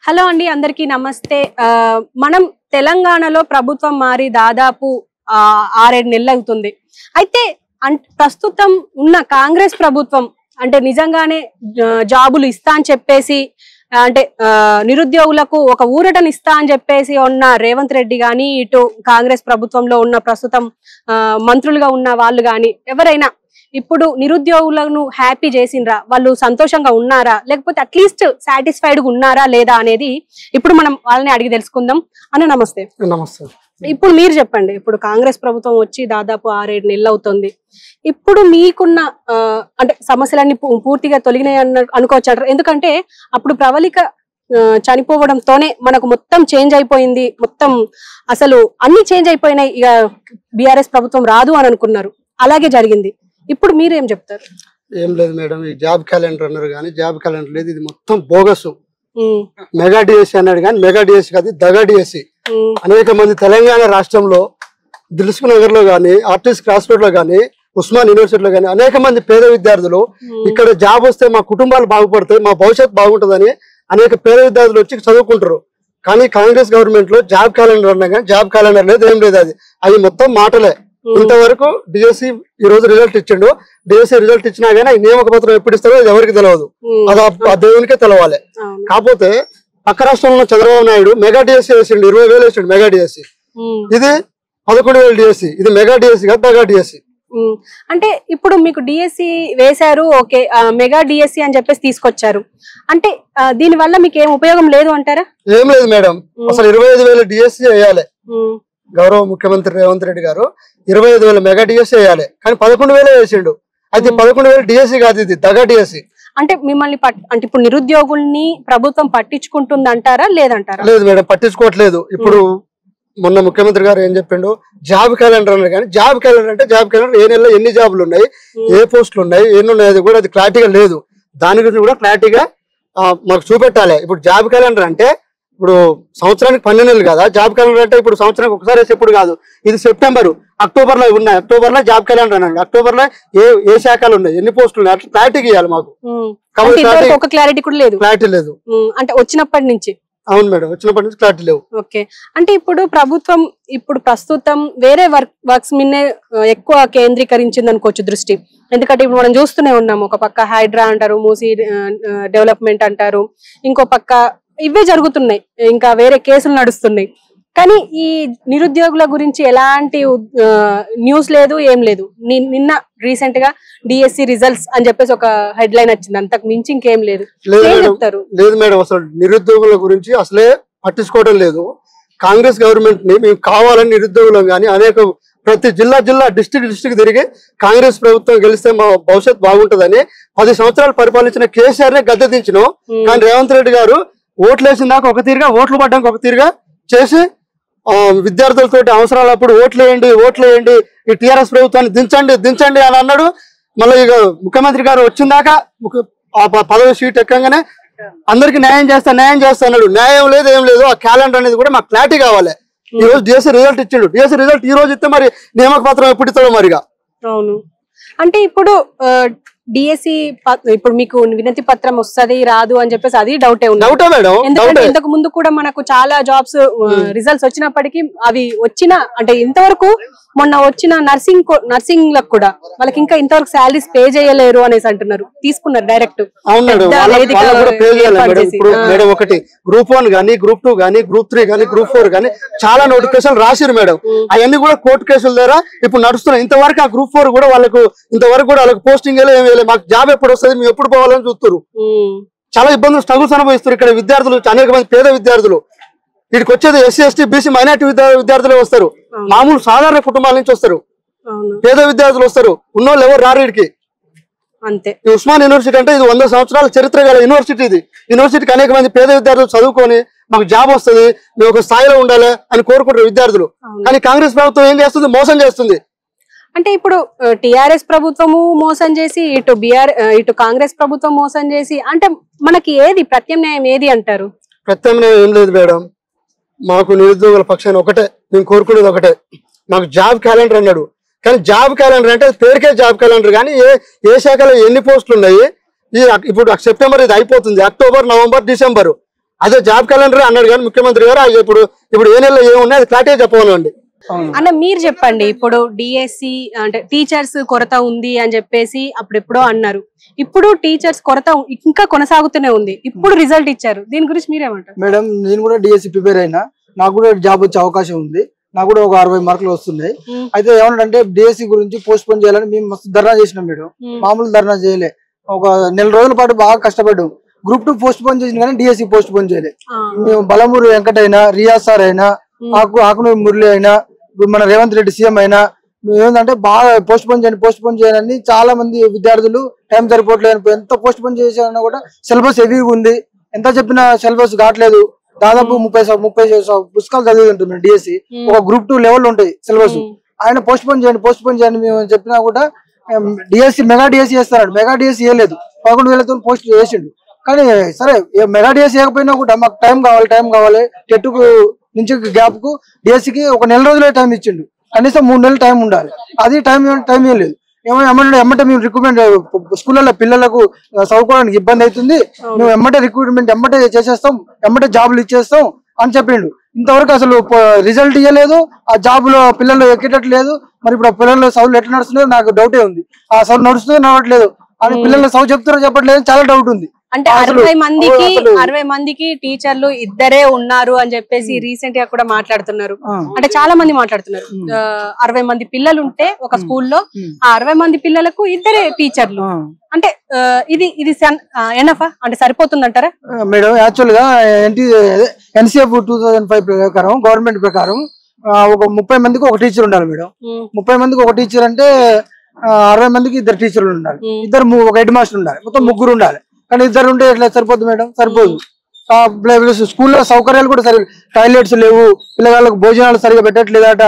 Hello అండి, అందరికీ నమస్తే. మనం తెలంగాణలో ప్రభుత్వం మారి దాదాపు 6-7 నెలలు అవుతుంది. అయితే ప్రస్తుతం ఉన్న కాంగ్రెస్ ప్రభుత్వం అంటే నిజంగానే జాబులు ఇస్తా అని చెప్పేసి, అంటే నిరుద్యోగులకు ఒక ఊరటను ఇస్తా అని చెప్పేసి ఉన్న రేవంత్ రెడ్డి గాని, ఇటు కాంగ్రెస్ ప్రభుత్వంలో ఉన్న ప్రస్తుతం మంత్రులుగా ఉన్న వాళ్ళు గాని ఎవరైనా ఇప్పుడు నిరుద్యోగులను హ్యాపీ చేసిండ్రా, వాళ్ళు సంతోషంగా ఉన్నారా, లేకపోతే అట్లీస్ట్ సాటిస్ఫైడ్ గా ఉన్నారా లేదా అనేది ఇప్పుడు మనం వాళ్ళని అడిగి తెలుసుకుందాం. అన్న నమస్తే. నమస్తే. ఇప్పుడు మీరు చెప్పండి, ఇప్పుడు కాంగ్రెస్ ప్రభుత్వం వచ్చి దాదాపు 6-7 నెలలు అవుతుంది. ఇప్పుడు మీకున్న అంటే సమస్యలన్నీ పూర్తిగా తొలగినాయి అనుకోవచ్చు అంటారు. ఎందుకంటే అప్పుడు ప్రవళిక చనిపోవడంతోనే మనకు మొత్తం చేంజ్ అయిపోయింది, మొత్తం అసలు అన్ని చేంజ్ అయిపోయినాయి, ఇక బీఆర్ఎస్ ప్రభుత్వం రాదు అని అనుకున్నారు, అలాగే జరిగింది. ఇప్పుడు మీరు ఏం చెప్తారు? ఏం లేదు మేడం, ఈ జాబ్ క్యాలెండర్ అన్నారు కానీ జాబ్ క్యాలెండర్ లేదు, ఇది మొత్తం బోగస్. మెగా డిఎస్సి అన్నాడు కానీ మెగా డిఎస్సి కాదు, దగా డిఎస్సి. అనేక మంది తెలంగాణ రాష్ట్రంలో దిల్సుఖ్ నగర్ లో గానీ, ఆర్టిస్ట్ క్రాస్ రోడ్ లో గానీ, ఉస్మాన్ యూనివర్సిటీలో గానీ అనేక మంది పేద విద్యార్థులు ఇక్కడ జాబ్ వస్తే మా కుటుంబాలు బాగుపడతాయి, మా భవిష్యత్తు బాగుంటుందని అనేక పేద విద్యార్థులు వచ్చి చదువుకుంటారు. కానీ కాంగ్రెస్ గవర్నమెంట్ లో జాబ్ క్యాలెండర్ అన్నా కానీ జాబ్ క్యాలెండర్ లేదు, ఏం లేదు. అది మొత్తం మాటలే. ఇంతవరకు డిఎస్సి ఈ రోజు రిజల్ట్ ఇచ్చిండు, డిఎస్సి రిజల్ట్ ఇచ్చినా కానీ నియామక పత్రం ఎప్పుడు ఇస్తారో అది ఎవరికి తెలియదు, అది ఆ దేవునికే తెలవాలి. కాకపోతే పక్క రాష్ట్రంలో ఉన్న చంద్రబాబు నాయుడు మెగా డిఎస్సి వేసిండు, 20,000 వేసిండు మెగా డిఎస్సి. ఇది 11,000 డిఎస్సి, ఇది మెగా డిఎస్సి కాదు, మెగా డిఎస్సి. అంటే ఇప్పుడు మీకు డిఎస్సి వేశారు, ఓకే, మెగా డిఎస్సి అని చెప్పేసి తీసుకొచ్చారు, అంటే దీని వల్ల మీకు ఏం ఉపయోగం లేదు అంటారా? ఏం లేదు మేడం, అసలు 25,000 డిఎస్సి వేయాలి. గౌరవ ముఖ్యమంత్రి రేవంత్ రెడ్డి గారు 25,000 మెగా డిఎస్సి వేయాలి, కానీ 11,000 వేసిండు. అయితే 11,000 డిఎస్సి కాదు, ఇది దగా డిఎస్సి. అంటే మిమ్మల్ని అంటే ఇప్పుడు నిరుద్యోగుల్ని ప్రభుత్వం పట్టించుకుంటుంది అంటారా లేదంటారా? లేదు మేడం, పట్టించుకోవట్లేదు. ఇప్పుడు మొన్న ముఖ్యమంత్రి గారు ఏం చెప్పిండు, జాబ్ క్యాలెండర్ అన్నారు కానీ జాబ్ క్యాలెండర్ అంటే జాబ్ క్యాలెండర్ ఏ నెలలో ఎన్ని జాబులు ఉన్నాయి, ఏ పోస్టులు ఉన్నాయి, ఎన్ని ఉన్నాయి, అది కూడా అది క్లారిటీగా లేదు. దాని గురించి కూడా క్లారిటీగా మాకు చూపెట్టాలి. ఇప్పుడు జాబ్ క్యాలెండర్ అంటే ఇప్పుడు సంవత్సరానికి 12 నెలలు కదా, జాబ్ క్యాలెండర్ అంటే ఇప్పుడు సంవత్సరానికి ఒకసారి ఎప్పుడు కాదు, ఇది సెప్టెంబర్ అక్టోబర్ లో ఉన్నాయి, అక్టోబర్ లో జాబ్ క్యాలెండర్ అనండి, అక్టోబర్ లో ఏ శాఖలు ఉన్నాయి, ఎన్ని పోస్టులు ఉన్నాయి, అట్లా క్లారిటీ ఇవ్వాలి మాకు. ఒక క్లారిటీ కూడా లేదు, క్లారిటీ లేదు. అంటే వచ్చినప్పటి నుంచి. అవును మేడం, వచ్చినప్పటి నుంచి క్లారిటీ లేవు. ఓకే, అంటే ఇప్పుడు ప్రభుత్వం ఇప్పుడు ప్రస్తుతం వేరే వర్క్స్ మీదే ఎక్కువ కేంద్రీకరించింది అనుకోవచ్చు దృష్టి. ఎందుకంటే ఇప్పుడు మనం చూస్తూనే ఉన్నాము, ఒక పక్క హైడ్రా అంటారు, మూసీ డెవలప్మెంట్ అంటారు, ఇంకో పక్క ఇవే జరుగుతున్నాయి, ఇంకా వేరే కేసులు నడుస్తున్నాయి. కానీ ఈ నిరుద్యోగుల గురించి ఎలాంటి న్యూస్ లేదు, ఏం లేదు. నిన్న రీసెంట్ గా డిఎస్సి రిజల్ట్స్ అని చెప్పేసి ఒక హెడ్ లైన్ వచ్చింది, అంతకు మించి ఇంకేం లేదు. చెప్తారు? లేదు మేడం, అసలు నిరుద్యోగుల గురించి అసలే పట్టించుకోవడం లేదు. కాంగ్రెస్ గవర్నమెంట్ ని మేము కావాలని నిరుద్యోగులం కానీ అనేక ప్రతి జిల్లా డిస్ట్రిక్ట్ తిరిగి కాంగ్రెస్ ప్రభుత్వం గెలిస్తే మా భవిష్యత్తు బాగుంటుందని 10 సంవత్సరాలు పరిపాలించిన కేసీఆర్ నే గద్దె దించినాం. కానీ రేవంత్ రెడ్డి గారు ఓట్లు వేసిన దాకా ఒక తీరుగా, ఓట్లు పడ్డానికి ఒక తీరుగా చేసి విద్యార్థులతో అవసరాలప్పుడు ఓట్లు వేయండి, ఈ టీఆర్ఎస్ ప్రభుత్వాన్ని దించండి అని అన్నాడు. మళ్ళీ ఇక ముఖ్యమంత్రి గారు వచ్చిన దాకా పదవి సీట్ ఎక్కగానే అందరికి న్యాయం చేస్తా అన్నాడు. న్యాయం లేదు, ఏం లేదు. ఆ క్యాలెండర్ అనేది కూడా మాకు క్లారిటీ కావాలి. ఈ రోజు డిఎస్సి రిజల్ట్ ఇచ్చిండు, డిఎస్సి రిజల్ట్ ఈ రోజు ఇస్తే మరి నియామక పత్రం ఎప్పుడు ఇస్తాడో మరిగా. అవును, అంటే ఇప్పుడు డిఎస్సి ఇప్పుడు మీకు వినతి పత్రం వస్తుంది రాదు అని చెప్పేసి అది డౌటే ఉంది. ఎందుకంటే ఇంతకు ముందు కూడా మనకు చాలా జాబ్స్ రిజల్ట్స్ వచ్చినప్పటికీ అవి అంటే ఇంతవరకు మొన్న వచ్చిన నర్సింగ్ లకు కూడా వాళ్ళకి ఇంకా ఇంతవరకు శాలరీస్ పే చేయలేరు అనేసి అంటున్నారు, తీసుకున్నారు డైరెక్ట్. ఒకటి గ్రూప్ 1 గానీ, గ్రూప్ 2 గానీ, గ్రూప్ 3 గానీ, గ్రూప్ 4 గానీ చాలా నోటిఫికేషన్ రాసిరు మేడం. అవన్నీ కూడా కోర్టు కేసుల ద్వారా ఇప్పుడు నడుస్తున్నాయి. ఇంతవరకు ఆ గ్రూప్ 4 కూడా వాళ్ళకు ఇంతవరకు కూడా వాళ్ళకి పోస్టింగ్ మాకు జాబ్ ఎప్పుడు వస్తుంది, మేము ఎప్పుడు పోవాలని చూస్తారు. చాలా ఇబ్బందులు, స్ట్రగుల్స్ అనుభవిస్తారు ఇక్కడ విద్యార్థులు, అనేక మంది పేద విద్యార్థులు. వీటికి వచ్చేది ఎస్సీ, ఎస్టీ, బీసీ, మైనార్టీ విద్యార్థులే వస్తారు, మామూలు సాధారణ కుటుంబాల నుంచి వస్తారు, పేద విద్యార్థులు వస్తారు, ఉన్నోళ్ళు ఎవరు రారు వీడికి. అంతే. ఉస్మాన్ యూనివర్సిటీ అంటే ఇది 100 సంవత్సరాల చరిత్ర గల యూనివర్సిటీ. ఇది యూనివర్సిటీకి అనేక మంది పేద విద్యార్థులు చదువుకొని మాకు జాబ్ వస్తుంది, మేము ఒక స్థాయిలో ఉండాలి అని కోరుకుంటారు విద్యార్థులు. కానీ కాంగ్రెస్ ప్రభుత్వం ఏం చేస్తుంది, మోసం చేస్తుంది. అంటే ఇప్పుడు టిఆర్ఎస్ ప్రభుత్వము మోసం చేసి, ఇటు కాంగ్రెస్ ప్రభుత్వం మోసం చేసి, అంటే మనకి ఏది ప్రత్యామ్నాయం ఏది అంటారు? ప్రత్యామ్నాయం ఏం లేదు మేడం, మాకు నిరుద్యోగుల పక్షాన్ని ఒకటే మేము కోరుకునేది ఒకటే, మాకు జాబ్ క్యాలెండర్ అన్నాడు. కానీ జాబ్ క్యాలెండర్ అంటే పేరుకే జాబ్ క్యాలెండర్, కానీ ఏ శాఖలో ఎన్ని పోస్టులు ఉన్నాయి, ఇప్పుడు సెప్టెంబర్ ఇది అయిపోతుంది, అక్టోబర్, నవంబర్, డిసెంబర్ అదే జాబ్ క్యాలెండర్ అన్నాడు కానీ ముఖ్యమంత్రి గారు ఇప్పుడు ఏ నెలలో ఏమున్నాయి అది క్లారిటీ చెప్పమనండి. అన్న మీరు చెప్పండి, ఇప్పుడు డిఎస్సి అంటే టీచర్స్ కొరత ఉంది అని చెప్పేసి అప్పుడెప్పుడో అన్నారు, ఇప్పుడు టీచర్స్ కొరత ఇంకా కొనసాగుతూనే ఉంది, ఇప్పుడు రిజల్ట్ ఇచ్చారు, దీని గురించి మీరేమంటారు? మేడం నేను కూడా డిఎస్సి ప్రిపేర్ అయినా, నాకు కూడా జాబ్ వచ్చే అవకాశం ఉంది, నాకు కూడా ఒక 60 మార్కులు వస్తున్నాయి. అయితే ఏమన్నాడంటే డిఎస్సి గురించి పోస్ట్ పోన్ చేయాలని మేము మస్తు ధర్నా చేసినాం మేడం. మామూలు ధర్నా చేయలే, ఒక నెల రోజుల పాటు బాగా కష్టపడ్డాం. గ్రూప్ 2 పోస్ట్ పోన్ చేసిన కానీ డిఎస్సి పోస్ట్ పోన్ చేయలే. మేము బలమూరు వెంకట అయినా, రియాజ్ సార్ అయినా, ఆకునూరి మురళి అయినా, మన రేవంత్ రెడ్డి సీఎం అయినా ఏంటంటే బాగా పోస్ట్ పోన్ చేయాలని చాలా మంది విద్యార్థులు టైం సరిపోవట్లేదు, ఎంత పోస్ట్ పోన్ చేశారన్నా కూడా సిలబస్ హెవీగా ఉంది, ఎంత చెప్పినా సిలబస్ కావట్లేదు. దాదాపు 30 పుస్తకాలు చదివి ఉంటుంది డిఎస్సి, ఒక గ్రూప్ 2 లెవెల్ ఉంటాయి సిలబస్. ఆయన పోస్ట్ పోన్ చేయండి మేము చెప్పినా కూడా డిఎస్సి మెగా డిఎస్సి చేస్తున్నాడు, మెగా డిఎస్సి వేయలేదు, 11,000 పోస్ట్ చేసిండు. కానీ సరే మెగా డిఎస్సి వేయకపోయినా కూడా మాకు టైం కావాలి టెట్కు నుంచి గ్యాప్ కు డిఎస్సికి ఒక నెల రోజులే టైం ఇచ్చిండు, కనీసం 3 నెలలు టైం ఉండాలి, అది టైం ఏం లేదు. ఎమ్మటే మేము రిక్రూట్మెంట్ స్కూళ్ళలో పిల్లలకు చదువుకోవడానికి ఇబ్బంది అవుతుంది, మేము ఎమ్మటే రిక్రూట్మెంట్ ఎమ్మటే చేసేస్తాం, ఎమ్మటే జాబులు ఇచ్చేస్తాం అని చెప్పిండు. ఇంతవరకు అసలు రిజల్ట్ ఇవ్వలేదు, ఆ జాబ్ లో పిల్లలు ఎక్కేటట్టు లేదు. మరి ఇప్పుడు పిల్లలు చదువులు ఎట్లా నడుస్తున్నాయో నాకు డౌటే ఉంది, ఆ చదువు నడుస్తుందో నడవట్లేదు అని పిల్లలు చదువు చెప్తారో చెప్పట్లేదు చాలా డౌట్ ఉంది. అంటే 60 మందికి టీచర్లు ఇద్దరే ఉన్నారు అని చెప్పేసి రీసెంట్ గా కూడా మాట్లాడుతున్నారు. అంటే చాలా మంది మాట్లాడుతున్నారు, 60 మంది పిల్లలు ఉంటే ఒక స్కూల్లో ఆ 60 మంది పిల్లలకు ఇద్దరే టీచర్లు. అంటే ఇది ఎనఫా అంటే సరిపోతుందంటారా మేడం? యాక్చువల్ గా ఎన్సీఎఫ్ 2005 ప్రకారం గవర్నమెంట్ ప్రకారం ఒక 30 మందికి ఒక టీచర్ ఉండాలి మేడం. 30 మందికి ఒక టీచర్ అంటే 60 మందికి 2 టీచర్లు ఉండాలి, ఒక హెడ్ మాస్టర్ ఉండాలి, మొత్తం 3 ఉండాలి. కానీ 2 ఉంటే ఎట్లా సరిపోద్ది మేడం? సరిపోదు. స్కూల్లో సౌకర్యాలు కూడా సరి, టాయిలెట్స్ లేవు, పిల్లగాళ్ళకు భోజనాలు సరిగా పెట్టట్లేదట,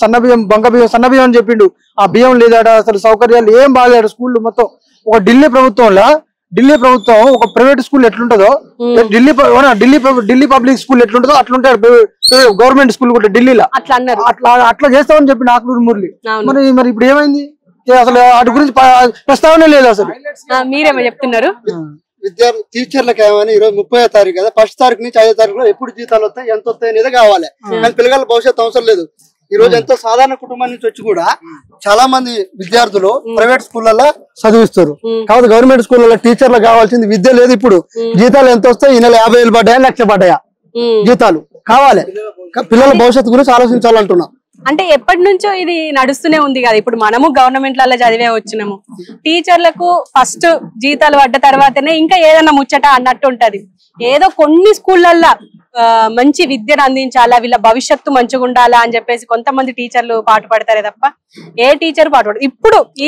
సన్న బియ్యం అని చెప్పిండు, ఆ బియ్యం లేదట, అసలు సౌకర్యాలు ఏం బాగాలేడు స్కూల్ మొత్తం. ఒక ఢిల్లీ ప్రభుత్వం ఒక ప్రైవేట్ స్కూల్ ఎట్లుంటదో, ఢిల్లీ పబ్లిక్ స్కూల్ ఎట్లుంటదో అట్లుంటాడు గవర్నమెంట్ స్కూల్ కూడా ఢిల్లీలో, అట్లా చేస్తామని చెప్పి ఆకునూరి మురళి. మరి ఇప్పుడు ఏమైంది? అసలు వాటి గురించి ప్రస్తావన లేదు అసలు. మీరేమో చెప్తున్నారు? విద్యార్థి టీచర్లకు ఏమని ఈరోజు 30వ తారీఖు కదా, 1st తారీఖు నుంచి 5వ తారీఖులో ఎప్పుడు జీతాలు వస్తాయి, ఎంత వస్తాయి అనేది కావాలి. కానీ పిల్లల భవిష్యత్తు అవసరం లేదు. ఈ రోజు ఎంతో సాధారణ కుటుంబం నుంచి వచ్చి కూడా చాలా మంది విద్యార్థులు ప్రైవేట్ స్కూళ్ళలో చదివిస్తారు. కాబట్టి గవర్నమెంట్ స్కూళ్ళలో టీచర్లు కావాల్సింది విద్య లేదు. ఇప్పుడు జీతాలు ఎంత వస్తాయి? ఈ నెల 50,000 పడ్డాయా, 1,00,000 పడ్డాయా? జీతాలు కావాలి. పిల్లల భవిష్యత్తు గురించి ఆలోచించాలంటున్నా. అంటే ఎప్పటి నుంచో ఇది నడుస్తూనే ఉంది కదా, ఇప్పుడు మనము గవర్నమెంట్ లలో చదివే వచ్చినాము, టీచర్లకు ఫస్ట్ జీతాలు పడ్డ తర్వాతనే ఇంకా ఏదన్నా ముచ్చట అన్నట్టు ఉంటది. ఏదో కొన్ని స్కూళ్ళల్లో మంచి విద్యను అందించాలా, వీళ్ళ భవిష్యత్తు మంచిగా ఉండాలా అని చెప్పేసి కొంతమంది టీచర్లు పాటు పడతారే తప్ప ఏ టీచర్ పాటు పడదు. ఇప్పుడు ఈ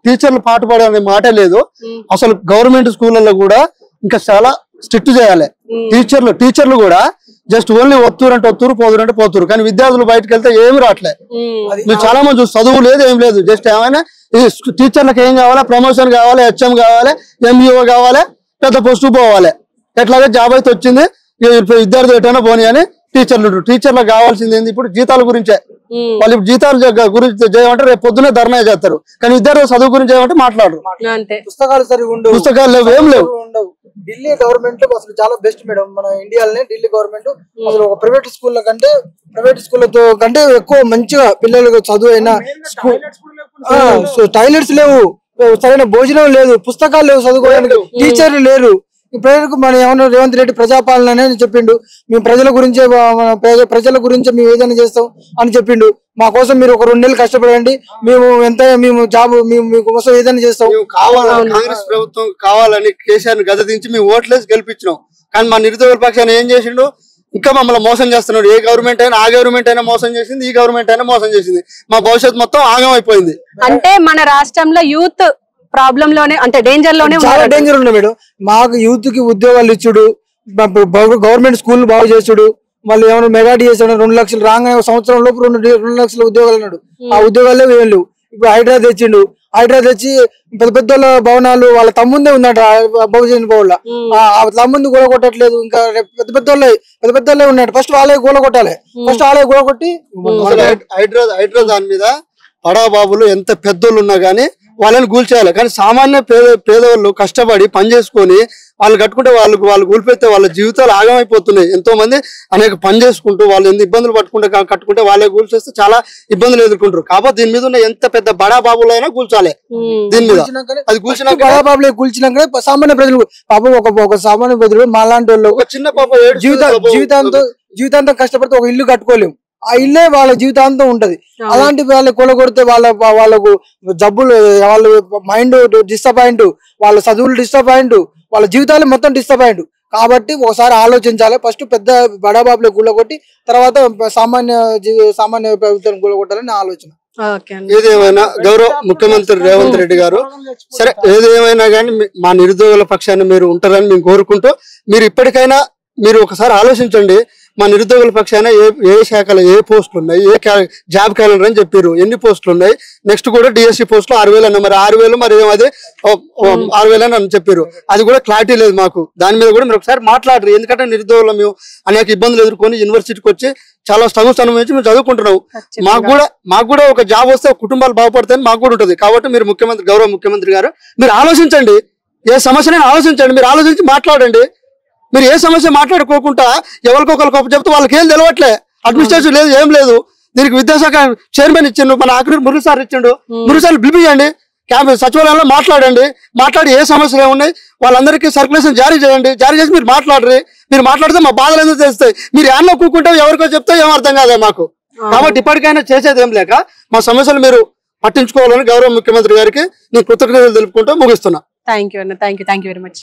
టీచర్లు పాటు పడే మాట లేదు. అసలు గవర్నమెంట్ స్కూళ్ళల్లో కూడా ఇంకా చాలా స్ట్రిక్ట్ చేయాలి. టీచర్లు కూడా జస్ట్ ఓన్లీ వత్తూరు అంటే వత్తూరు, పోదురు అంటే పోతురు, కానీ విద్యార్థులు బయటకు వెళ్తే ఏమి రావట్లేదు. మీరు చాలా మంది చదువు లేదు, ఏం లేదు, జస్ట్ ఏమైనా టీచర్లకు ఏం కావాలా? ప్రమోషన్ కావాలి, హెచ్ఎం కావాలి, ఎంఈఓ కావాలి, పెద్ద పోస్టు పోవాలి. ఎట్లాగే జాబ్ అయితే వచ్చింది, విద్యార్థులు ఎటైనా పోనీ అని టీచర్లకు కావాల్సింది ఏంది? ఇప్పుడు జీతాల గురించే. వాళ్ళు ఇప్పుడు జీతాలు గురించి చేయమంటే రేపు పొద్దునే ధర్నా చేస్తారు, కానీ విద్యార్థులు చదువు గురించి చేయమంటే మాట్లాడరు. పుస్తకాలు సరిగా ఉండవు, పుస్తకాలు లేవు, ఏం లేవు. ఢిల్లీ గవర్నమెంట్ అసలు చాలా బెస్ట్ మేడం. మన ఇండియాలోనే ఢిల్లీ గవర్నమెంట్ అసలు ఒక ప్రైవేట్ స్కూళ్ళతో కంటే ఎక్కువ మంచిగా పిల్లలకు చదువు అయినా, టాయిలెట్స్ లేవు, సరైన భోజనం లేదు, పుస్తకాలు లేవు, చదువుకోవడానికి టీచర్లు లేరు. ప్రజలకు మన ఏమన్నా రేవంత్ రెడ్డి ప్రజాపాలన అని చెప్పిండు, మేము ప్రజల గురించే మేము ఏదైనా చేస్తాం అని చెప్పిండు. మా కోసం మీరు ఒక 2 నెలలు కష్టపడండి, మేము జాబ్ మీకోసం ఏదైనా చేస్తాం. కాంగ్రెస్ ప్రభుత్వం కావాలని కేసీఆర్ గద్దదించి మేము ఓట్లేసి గెలిపించినాం, కానీ మా నిరుద్యోగుల పక్షాన్ని ఏం చేసిండు? ఇంకా మమ్మల్ని మోసం చేస్తున్నాడు. ఏ గవర్నమెంట్ అయినా, ఆ గవర్నమెంట్ అయినా మోసం చేసింది, ఈ గవర్నమెంట్ అయినా మోసం చేసింది. మా భవిష్యత్తు మొత్తం ఆగం అయిపోయింది. అంటే మన రాష్ట్రంలో యూత్ ప్రాబ్లం లోనే, అంటే డేంజర్ లోనే, చాలా డేంజర్ ఉన్నాయి మేడం. మాకు యూత్ కి ఉద్యోగాలు ఇచ్చుడు, గవర్నమెంట్ స్కూల్ బాగు చేసుడు, మళ్ళీ ఏమైనా మెగా డిఎస్ 2 లక్షలు రాగానే సంవత్సరం లోపు 2 లక్షల ఉద్యోగాలు అన్నాడు. ఆ ఉద్యోగాలు ఏం లేవు. ఇప్పుడు హైడ్రా తెచ్చి పెద్ద భవనాలు వాళ్ళ తమ్ముందే ఉందంట, బహుజన్ భవన్లో ఆ తమ్ముంది గోల కొట్టట్లేదు. ఇంకా పెద్ద పెద్దలే ఉన్నాడు. ఫస్ట్ వాళ్ళే గోల కొట్టాలి, హైడ్రా దాని మీద పడా బాబులు ఎంత పెద్దోళ్ళు ఉన్నా గానీ వాళ్ళని కూల్చేయాలి. కానీ సామాన్య పేదవాళ్ళు కష్టపడి పని చేసుకొని వాళ్ళు కట్టుకుంటే వాళ్ళు కూలిపోతే వాళ్ళ జీవితాలు ఆగమైపోతున్నాయి. ఎంతో మంది అనేక పని చేసుకుంటూ వాళ్ళు ఎంత ఇబ్బందులు కట్టుకుంటే వాళ్ళే కూల్చేస్తే చాలా ఇబ్బందులు ఎదుర్కొంటారు. కాబట్టి దీని మీద ఉన్న ఎంత పెద్ద బడా బాబులైనా కూల్చాలి. దీని మీద అది కూల్చినాక బడా బాబులే కూల్చినాకనే సామాన్య ప్రజలు పాపం ఒక సామాన్య ప్రజలు మాలాంటి వాళ్ళు ఒక చిన్న పాప జీవితాంతం కష్టపడితే ఒక ఇల్లు కట్టుకోలేము. ఆ ఇల్లే వాళ్ళ జీవితాంతం ఉంటది. అలాంటి వాళ్ళు కూలగొడితే వాళ్ళకు జబ్బులు, వాళ్ళ మైండ్ డిస్టర్బాయింట్, వాళ్ళ చదువులు డిస్టర్బాయింట్, వాళ్ళ జీవితాలు మొత్తం డిస్టర్బాయింట్. కాబట్టి ఒకసారి ఆలోచించాలి. ఫస్ట్ పెద్ద బడాబాబులు కూలగొట్టి తర్వాత సామాన్య ప్రభుత్వం కూలగొట్టాలని ఆలోచన. ఏదేమైనా గౌరవ ముఖ్యమంత్రి రేవంత్ రెడ్డి గారు సరే ఏదేమైనా కానీ మా నిరుద్యోగుల పక్షాన్ని మీరు ఉంటారని మేము కోరుకుంటూ మీరు ఇప్పటికైనా మీరు ఒకసారి ఆలోచించండి. మా నిరుద్యోగుల పక్షాన ఏ శాఖలో ఏ పోస్టులు ఉన్నాయి, ఏ జాబ్ క్యాలెండర్ అని చెప్పారు, ఎన్ని పోస్టులు ఉన్నాయి, నెక్స్ట్ కూడా డిఎస్సి పోస్టులు 6,000 అన్న, మరి 6,000 మరి ఏమది 6,000 అని చెప్పారు. అది కూడా క్లారిటీ లేదు మాకు. దాని మీద కూడా మీరు ఒకసారి మాట్లాడరు. ఎందుకంటే నిరుద్యోగులు మేము అనేక ఇబ్బందులు ఎదుర్కొని యూనివర్సిటీకి వచ్చి చాలా స్థానం నుంచి మేము చదువుకుంటున్నాం. మాకు కూడా ఒక జాబ్ వస్తే కుటుంబాలు బాగుపడతాయని మాకు కూడా ఉంటుంది. కాబట్టి మీరు గౌరవ ముఖ్యమంత్రి గారు మీరు ఆలోచించండి. ఏ సమస్యనైనా ఆలోచించండి. మీరు ఆలోచించి మాట్లాడండి. మీరు ఏ సమస్య మాట్లాడుకోకుండా ఎవరికొకరికి చెప్తే వాళ్ళకి ఏం తెలవట్లే. అడ్మినిస్ట్రేషన్ లేదు, ఏం లేదు. దీనికి విద్యాశాఖ చైర్మన్ ఇచ్చిండు, మన ఆఖరి మురళి సార్ ఇచ్చిండు. మురళి సార్ పిలిపియండి, సచివాలయంలో మాట్లాడి ఏ సమస్యలు ఏమున్నాయి వాళ్ళందరికీ సర్క్యులేషన్ జారీ చేయండి. జారీ చేసి మీరు మాట్లాడరు. మీరు మాట్లాడితే మా బాధలు ఎందుకు తెలుస్తాయి. మీరు ఏమన్నా కూకుంటే ఎవరికో చెప్తే ఏం అర్థం కాదా మాకు. కాబట్టి ఇప్పటికైనా చేసేది ఏం లేక మా సమస్యలు మీరు పట్టించుకోవాలని గౌరవ ముఖ్యమంత్రి గారికి నేను కృతజ్ఞతలు తెలుపుకుంటూ ముగిస్తున్నా. థ్యాంక్ యూ అన్న. Thank you very much.